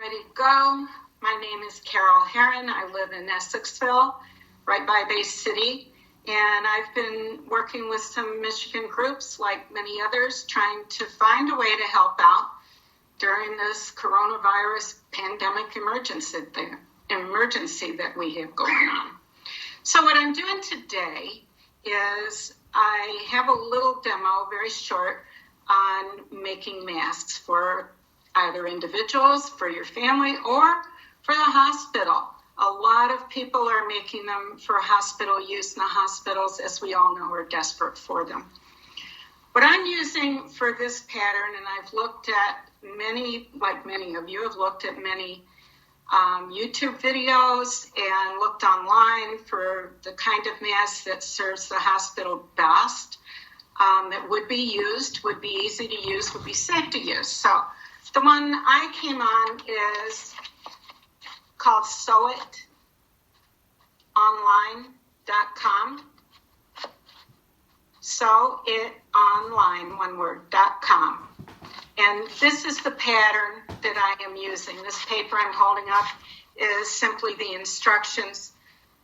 Ready to go. My name is Heron. I live in Essexville, right by Bay City. And I've been working with some Michigan groups, like many others, trying to find a way to help out during this coronavirus pandemic emergency that we have going on. So what I'm doing today is I have a little demo, very short, on making masks for either individuals, for your family, or for the hospital. A lot of people are making them for hospital use, and the hospitals, as we all know, are desperate for them. What I'm using for this pattern, and I've looked at many, like many of you have looked at many YouTube videos and looked online for the kind of mask that serves the hospital best, that would be used, would be easy to use, would be safe to use. So the one I came on is called auth-cwaterma-auth.com. auth-online, one word, .com. And this is the pattern that I am using. This paper I'm holding up is simply the instructions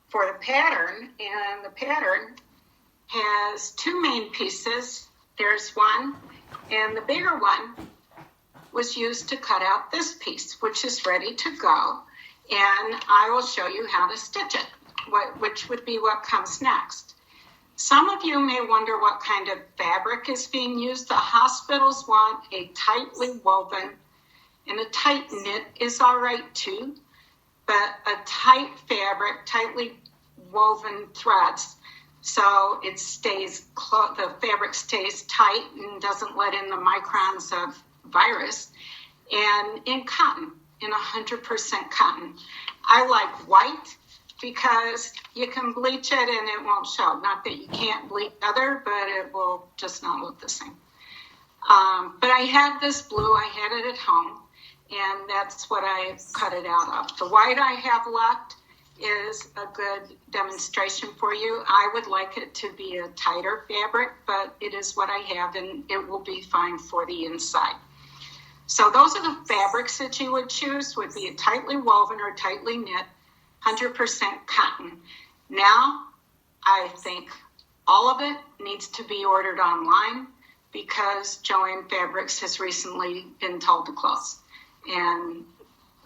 for the pattern. And the pattern has two main pieces. There's one, and the bigger one was used to cut out this piece, which is ready to go. And I will show you how to stitch it, which would be what comes next. Some of you may wonder what kind of fabric is being used. The hospitals want a tightly woven, and a tight knit is all right too, but a tight fabric, tightly woven threads, so it stays, the fabric stays tight and doesn't let in the microns of virus, and in cotton, in 100% cotton. I like white because you can bleach it and it won't show. Not that you can't bleach other, but it will just not look the same. But I have this blue, I had it at home, and that's what I cut it out of. The white I have left is a good demonstration for you. I would like it to be a tighter fabric, but it is what I have, and it will be fine for the inside. So those are the fabrics that you would choose, would be a tightly woven or tightly knit, 100% cotton. Now, I think all of it needs to be ordered online because Joann Fabrics has recently been told to close. And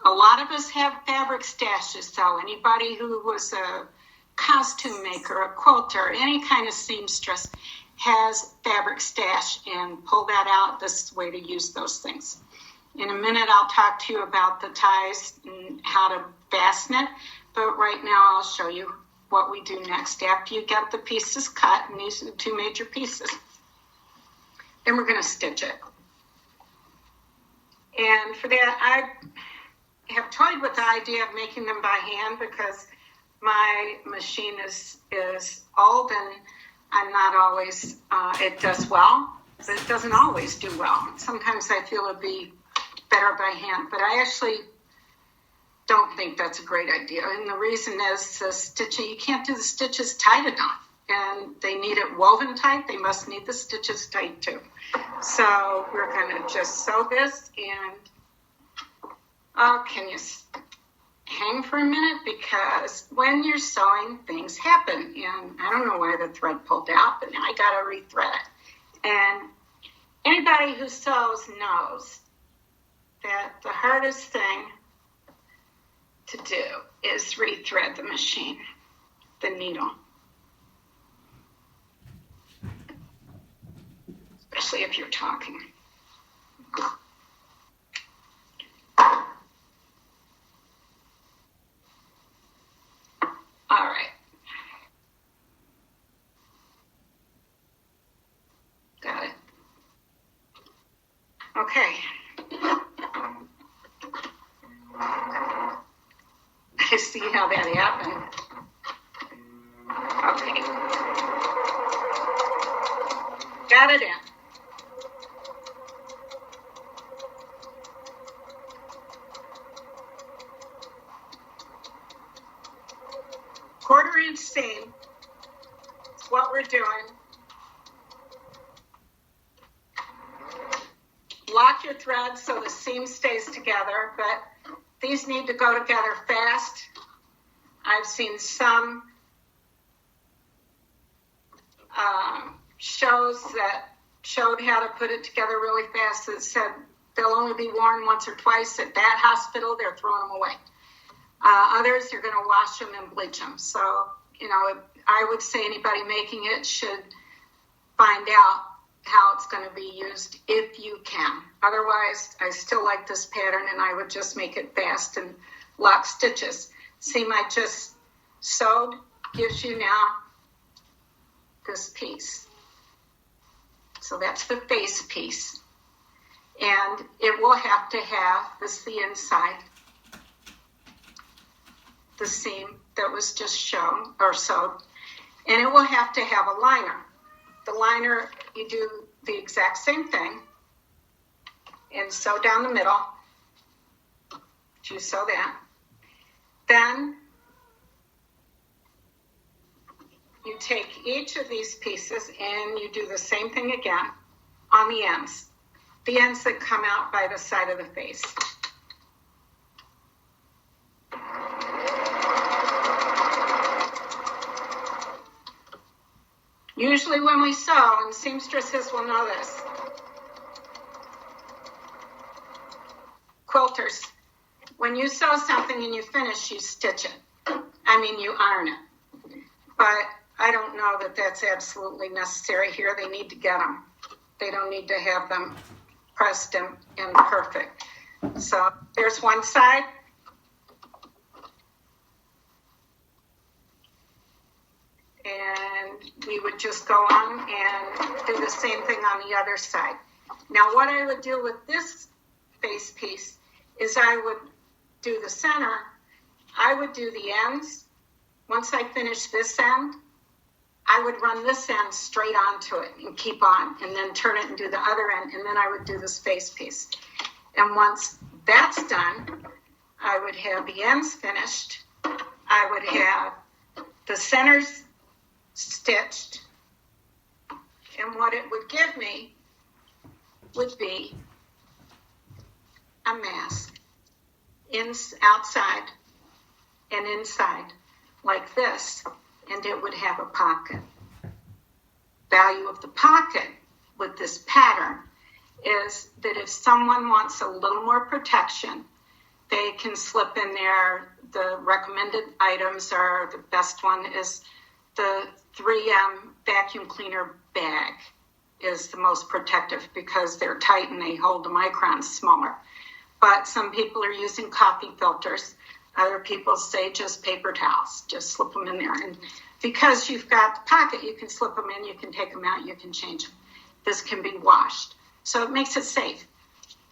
a lot of us have fabric stashes, so anybody who was a costume maker, a quilter, any kind of seamstress has fabric stash, and pull that out. This is the way to use those things. In a minute, I'll talk to you about the ties and how to fasten it, but right now I'll show you what we do next after you get the pieces cut, and these are the two major pieces. Then we're going to stitch it. And for that, I have toyed with the idea of making them by hand because my machine is old and I'm not always, it does well, but it doesn't always do well. Sometimes I feel it'd be better by hand, but I actually don't think that's a great idea. And the reason is the stitching, you can't do the stitches tight enough, and they need it woven tight. They must need the stitches tight too. So we're going to just sew this, and can you hang for a minute? Because when you're sewing, things happen, and I don't know why the thread pulled out, but now I got to rethread it. And anybody who sews knows that the hardest thing to do is rethread the machine, the needle. Especially if you're talking. All right. Got it. Okay. I see how that happened. Okay. Got it in. Quarter-inch seam is what we're doing. Lock your thread so the seam stays together, but these need to go together fast. I've seen some shows that showed how to put it together really fast that said they'll only be worn once or twice at that hospital. They're throwing them away. Others, you're going to wash them and bleach them. So, I would say anybody making it should find out how it's going to be used if you can. Otherwise, I still like this pattern, and I would just make it fast and lock stitches. See, my just sewed gives you now this piece. So that's the face piece. And it will have to have, this is the inside, the seam that was just shown or sewed. And it will have to have a liner. The liner, you do the exact same thing and sew down the middle. You sew that. Then you take each of these pieces and you do the same thing again on the ends that come out by the side of the face. Usually when we sew, and seamstresses will know this, quilters, when you sew something and you finish, you stitch it. You iron it. But I don't know that that's absolutely necessary here. They need to get them. They don't need to have them pressed and perfect. So there's one side. And we would just go on and do the same thing on the other side. Now what I would do with this face piece is I would do the center. I would do the ends. Once I finish this end, I would run this end straight onto it and keep on, and then turn it and do the other end, and then I would do this face piece. And once that's done, I would have the ends finished. I would have the centers stitched, and what it would give me would be a mask, outside and inside, like this, and it would have a pocket. Value of the pocket with this pattern is that if someone wants a little more protection, they can slip in there. The recommended items are, the best one is the 3M vacuum cleaner bag is the most protective because they're tight and they hold the microns smaller. But some people are using coffee filters. Other people say just paper towels, just slip them in there. And because you've got the pocket, you can slip them in, you can take them out, you can change them. This can be washed. So it makes it safe.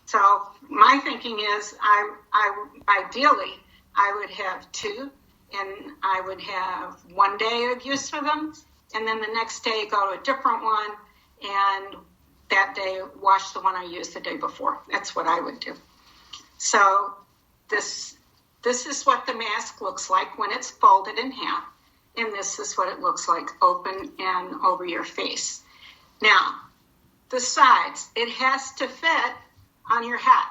So my thinking is ideally, I would have two, and I would have 1 day of use for them, and then the next day go to a different one, and that day wash the one I used the day before. That's what I would do. So this is what the mask looks like when it's folded in half, and this is what it looks like open and over your face. Now, the sides, it has to fit on your hat,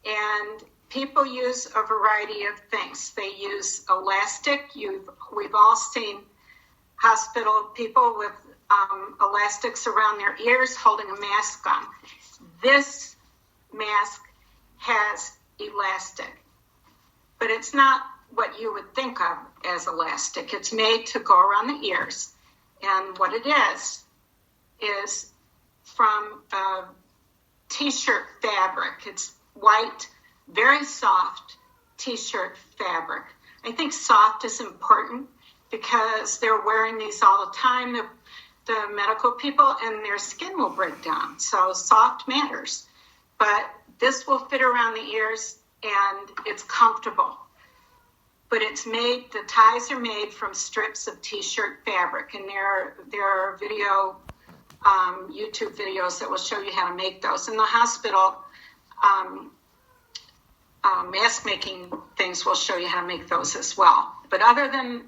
and people use a variety of things. They use elastic. We've all seen hospital people with elastics around their ears holding a mask on. This mask has elastic, but it's not what you would think of as elastic. It's made to go around the ears, and what it is from a t-shirt fabric. It's white, very soft t-shirt fabric. I think soft is important because they're wearing these all the time, the medical people, and their skin will break down. So soft matters. But this will fit around the ears, and it's comfortable. But it's made, the ties are made from strips of t-shirt fabric, and there are YouTube videos that will show you how to make those. In the hospital, mask making things will show you how to make those as well. But other than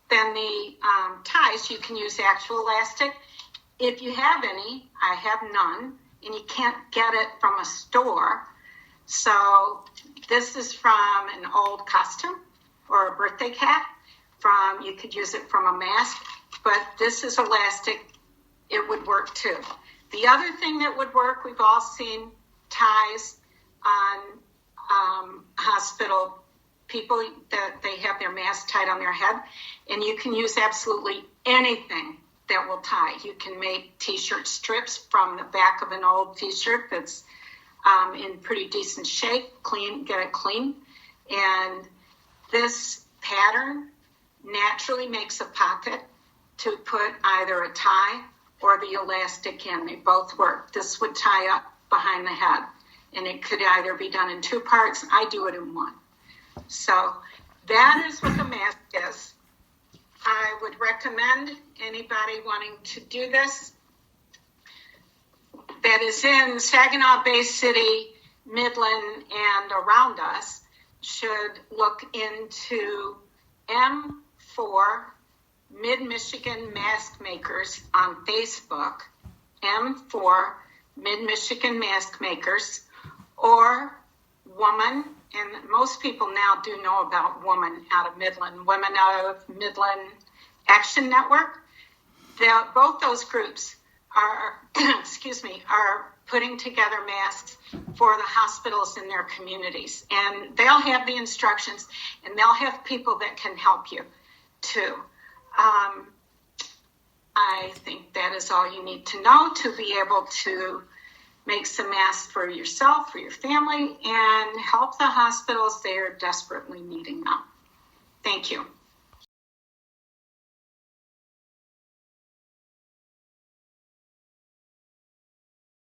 the ties, you can use actual elastic. If you have any, I have none, and you can't get it from a store. So this is from an old costume or a birthday hat. You could use it from a mask, but this is elastic. It would work too. The other thing that would work, we've all seen ties on hospital people that they have their mask tied on their head, and you can use absolutely anything that will tie. You can make t-shirt strips from the back of an old t-shirt that's in pretty decent shape, get it clean. And this pattern naturally makes a pocket to put either a tie or the elastic in. They both work. This would tie up behind the head, and it could either be done in two parts. I do it in one. So that is what the mask is. I would recommend anybody wanting to do this that is in Saginaw Bay City, Midland, and around us should look into M4 Mid-Michigan Mask Makers on Facebook, M4 Mid-Michigan Mask Makers, or Woman, and most people now do know about Woman out of Midland, Women out of Midland Action Network. Both those groups are, are putting together masks for the hospitals in their communities. And they'll have the instructions, and they'll have people that can help you too. I think that is all you need to know to be able to make some masks for yourself, for your family, and help the hospitals. They are desperately needing them. Thank you.